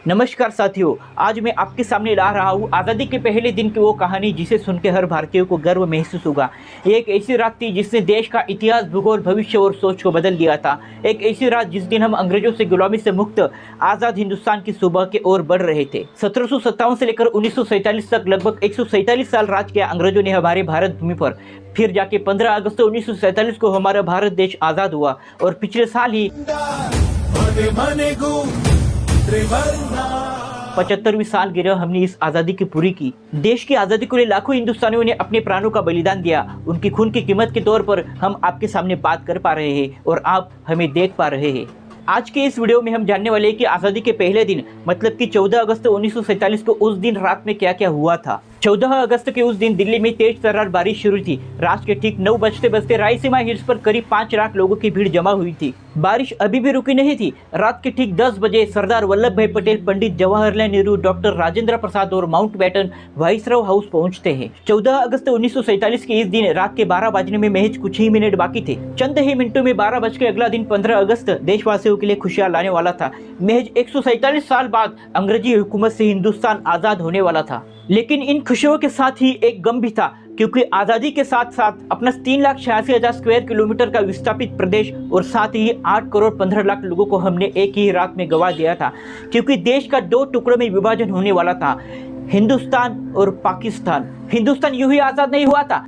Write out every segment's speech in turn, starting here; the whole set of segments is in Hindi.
नमस्कार साथियों, आज मैं आपके सामने ला रहा हूँ आज़ादी के पहले दिन की वो कहानी जिसे सुन के हर भारतीय को गर्व महसूस होगा। ये एक ऐसी रात थी जिसने देश का इतिहास, भूगोल, भविष्य और सोच को बदल दिया था। एक ऐसी रात जिस दिन हम अंग्रेजों से गुलामी से मुक्त आज़ाद हिंदुस्तान की सुबह की ओर बढ़ रहे थे। 1757 से लेकर 1947 तक लगभग 147 साल राज किया अंग्रेजों ने हमारे भारत भूमि पर। फिर जाके 15 अगस्त 1947 को हमारा भारत देश आज़ाद हुआ और पिछले साल ही 75वीं सालगिरह हमने इस आज़ादी की पूरी की। देश की आज़ादी के लिए लाखों हिंदुस्तानियों ने अपने प्राणों का बलिदान दिया। उनकी खून की कीमत के तौर पर हम आपके सामने बात कर पा रहे हैं और आप हमें देख पा रहे हैं। आज के इस वीडियो में हम जानने वाले हैं कि आज़ादी के पहले दिन मतलब कि 14 अगस्त 1947 को उस दिन रात में क्या क्या हुआ था। 14 अगस्त के उस दिन दिल्ली में तेज तर्रार बारिश शुरू थी। रात के ठीक 9 बजते बजते रायसीमा हिल्स पर करीब 5 लाख लोगों की भीड़ जमा हुई थी। बारिश अभी भी रुकी नहीं थी। रात के ठीक 10 बजे सरदार वल्लभ भाई पटेल, पंडित जवाहरलाल नेहरू, डॉक्टर राजेंद्र प्रसाद और माउंटबेटन वाइसरॉय हाउस पहुंचते हैं। 14 अगस्त 1947 के इस दिन रात के 12 बजने में महज कुछ ही मिनट बाकी थे। चंद ही मिनटों में 12 बज के अगला दिन 15 अगस्त देशवासियों के लिए खुशियां लाने वाला था। महज 147 साल बाद अंग्रेजी हुकूमत से हिंदुस्तान आजाद होने वाला था। लेकिन इन खुशियों के साथ ही एक गम भी था, क्योंकि आज़ादी के साथ साथ अपना 3,86,000 स्क्वायर किलोमीटर का विस्थापित प्रदेश और साथ ही 8 करोड़ 15 लाख लोगों को हमने एक ही रात में गंवा दिया था। क्योंकि देश का 2 टुकड़ों में विभाजन होने वाला था, हिंदुस्तान और पाकिस्तान। हिंदुस्तान यूं ही आज़ाद नहीं हुआ था,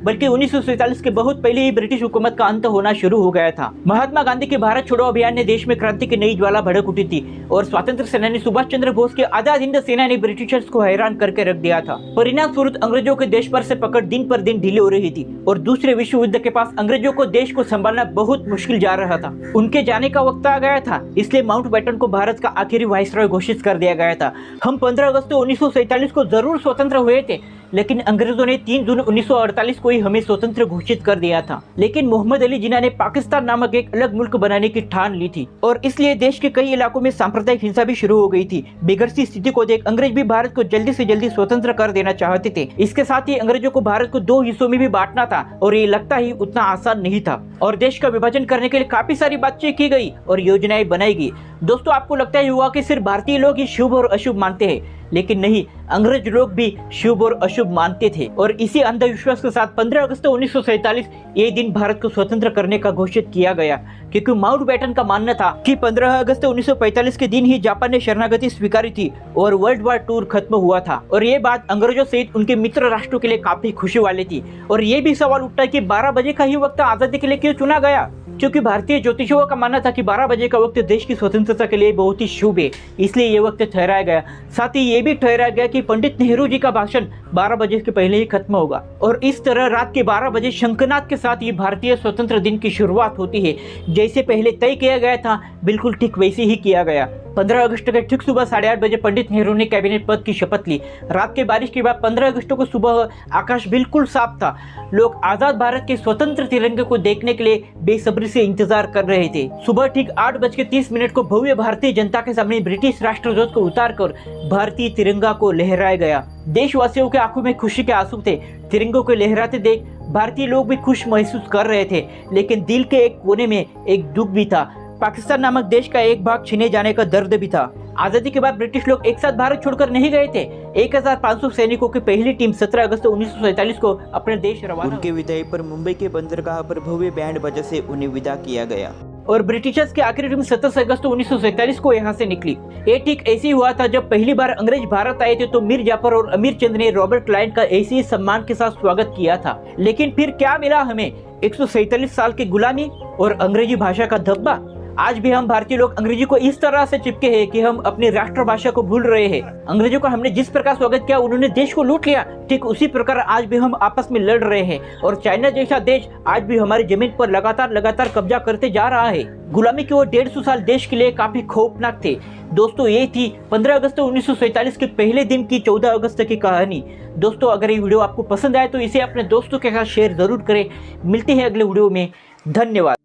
बल्कि 1947 के बहुत पहले ही ब्रिटिश हुकूमत का अंत होना शुरू हो गया था। महात्मा गांधी के भारत छोड़ो अभियान ने देश में क्रांति की नई ज्वाला भड़क उठी थी और स्वतंत्र सेनानी सुभाष चंद्र बोस के आजाद हिंद सेना ने ब्रिटिशर्स को हैरान करके रख दिया था। परिणाम स्वरूप अंग्रेजों के देश पर से पकड़ दिन पर दिन ढीली हो रही थी और दूसरे विश्व युद्ध के पास अंग्रेजों को देश को संभालना बहुत मुश्किल जा रहा था। उनके जाने का वक्त आ गया था, इसलिए माउंटबेटन को भारत का आखिरी वाइसरॉय घोषित कर दिया गया था। हम 15 अगस्त 1947 को जरूर स्वतंत्र हुए थे, लेकिन अंग्रेजों ने 3 जून 1948 को ही हमें स्वतंत्र घोषित कर दिया था। लेकिन मोहम्मद अली जिन्ना ने पाकिस्तान नामक एक अलग मुल्क बनाने की ठान ली थी और इसलिए देश के कई इलाकों में सांप्रदायिक हिंसा भी शुरू हो गई थी। बिगड़ती स्थिति को देख अंग्रेज भी भारत को जल्दी से जल्दी स्वतंत्र कर देना चाहते थे। इसके साथ ही अंग्रेजों को भारत को 2 हिस्सों में भी बांटना था और ये लगता ही उतना आसान नहीं था और देश का विभाजन करने के लिए काफी सारी बातचीत की गई और योजनाएं बनाई गई। दोस्तों, आपको लगता ही होगा कि सिर्फ भारतीय लोग ही शुभ और अशुभ मानते हैं, लेकिन नहीं, अंग्रेज लोग भी शुभ और अशुभ मानते थे। और इसी अंधविश्वास के साथ 15 अगस्त 1947 ये दिन भारत को स्वतंत्र करने का घोषित किया गया, क्योंकि माउंटबेटन का मानना था कि 15 अगस्त 1945 के दिन ही जापान ने शरणागति स्वीकारी थी और वर्ल्ड वॉर 2 खत्म हुआ था। और ये बात अंग्रेजों सहित उनके मित्र राष्ट्रों के लिए काफी खुशी वाली थी। और ये भी सवाल उठता है कि 12 बजे का ही वक्त आजादी के लिए क्यों चुना गया, क्योंकि भारतीय ज्योतिषियों का मानना था कि 12 बजे का वक्त देश की स्वतंत्रता के लिए बहुत ही शुभ है, इसलिए ये वक्त ठहराया गया। साथ ही ये भी ठहराया गया कि पंडित नेहरू जी का भाषण 12 बजे के पहले ही खत्म होगा और इस तरह रात के 12 बजे शंखनाद के साथ ये भारतीय स्वतंत्र दिन की शुरुआत होती है। जैसे पहले तय किया गया था, बिल्कुल ठीक वैसे ही किया गया। 15 अगस्त के ठीक सुबह 8:30 बजे पंडित नेहरू ने कैबिनेट पद की शपथ ली। रात के बारिश के बाद 15 अगस्त को सुबह आकाश बिल्कुल साफ था। लोग आजाद भारत के स्वतंत्र तिरंगे को देखने के लिए बेसब्री से इंतजार कर रहे थे। सुबह ठीक 8:30 को भव्य भारतीय जनता के सामने ब्रिटिश राष्ट्रध्वज को उतारकर भारतीय तिरंगा को लहराया गया। देशवासियों के आंखों में खुशी के आंसू थे। तिरंगों को लहराते देख भारतीय लोग भी खुश महसूस कर रहे थे, लेकिन दिल के एक कोने में एक दुख भी था। पाकिस्तान नामक देश का एक भाग छीने जाने का दर्द भी था। आजादी के बाद ब्रिटिश लोग एक साथ भारत छोड़कर नहीं गए थे। 1500 सैनिकों की पहली टीम 17 अगस्त 1947 को अपने देश रवाना। उनके विदाई पर मुंबई के बंदरगाह पर भव्य बैंड बाजा से उन्हें विदा किया गया और ब्रिटिशर्स की आखिरी टीम 27 अगस्त 1947 को यहाँ से निकली। ये ठीक ऐसे ही हुआ था जब पहली बार अंग्रेज भारत आए थे, तो मीर जाफर और अमीर चंद ने रॉबर्ट क्लाइव का ऐसे ही सम्मान के साथ स्वागत किया था। लेकिन फिर क्या मिला हमें? 147 साल की गुलामी और अंग्रेजी भाषा का धब्बा। आज भी हम भारतीय लोग अंग्रेजी को इस तरह से चिपके हैं कि हम अपनी राष्ट्रभाषा को भूल रहे हैं। अंग्रेजों का हमने जिस प्रकार स्वागत किया, उन्होंने देश को लूट लिया, ठीक उसी प्रकार आज भी हम आपस में लड़ रहे हैं और चाइना जैसा देश आज भी हमारी जमीन पर लगातार कब्जा करते जा रहा है। गुलामी के वो 150 साल देश के लिए काफी खौफनाक थे। दोस्तों, ये थी 15 अगस्त 1947 के पहले दिन की 14 अगस्त की कहानी। दोस्तों, अगर ये वीडियो आपको पसंद आए तो इसे अपने दोस्तों के साथ शेयर जरूर करें। मिलते हैं अगले वीडियो में। धन्यवाद।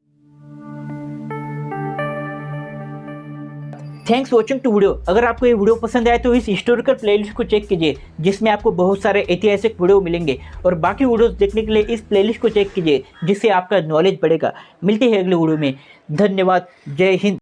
Thanks watching to video. अगर आपको ये वीडियो पसंद आए तो इस हिस्टोरिकल प्लेलिस्ट को चेक कीजिए, जिसमें आपको बहुत सारे ऐतिहासिक वीडियो मिलेंगे, और बाकी वीडियोस देखने के लिए इस प्लेलिस्ट को चेक कीजिए, जिससे आपका नॉलेज बढ़ेगा। मिलते हैं अगले वीडियो में। धन्यवाद। जय हिंद।